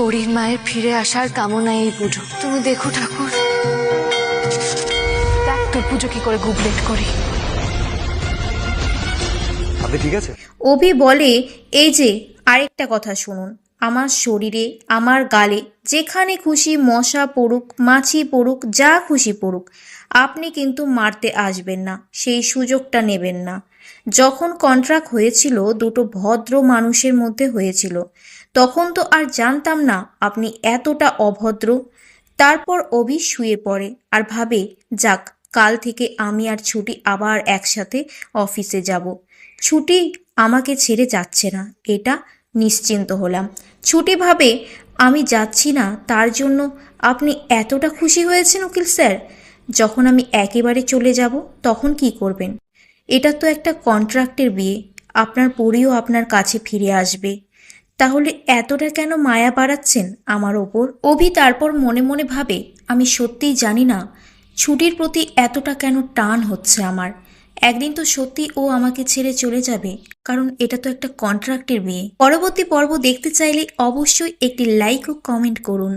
পরীর মায়ের ফিরে আসার কামনায় এই পুজো। তুমি দেখো ঠাকুর, দেখ তোর পুজো কি করে গুবলেট করি। আপনি ঠিক আছে? অভি বলে, এই যে আরেকটা কথা শুনুন, আমার শরীরে, আমার গালে যেখানে খুশি মশা পড়ুক, মাছি পড়ুক, যা খুশি পড়ুক, আপনি কিন্তু মারতে আসবেন না, সেই সুযোগটা নেবেন না। যখন কন্ট্রাক্ট হয়েছিল দুটো ভদ্র মানুষের মধ্যে হয়েছিল, তখন তো আর জানতাম না আপনি এতটা অভদ্র। তারপর অভি শুয়ে পড়ে আর ভাবে, যাক, কাল থেকে আমি আর ছুটি আবার একসাথে অফিসে যাব। ছুটি আমাকে ছেড়ে যাচ্ছে না, এটা নিশ্চিন্ত হলাম। ছুটি ভাবে, আমি যাচ্ছি না তার জন্য আপনি এতটা খুশি হয়েছেন উকিল স্যার? যখন আমি একেবারে চলে যাব তখন কি করবেন? এটা তো একটা কন্ট্রাক্টের বিয়ে, আপনার পরিও আপনার কাছে ফিরে আসবে। তাহলে এতটা কেন মায়া বাড়াচ্ছেন আমার ওপর? অভি তারপর মনে মনে ভাবে, আমি সত্যিই জানি না ছুটির প্রতি এতটা কেন টান হচ্ছে আমার। একদিন তো সত্যি ও আমাকে ছেড়ে চলে যাবে, কারণ এটা তো একটা কন্ট্রাক্টের বিয়ে। পরবর্তী পর্ব দেখতে চাইলে অবশ্যই একটি লাইক ও কমেন্ট করুন।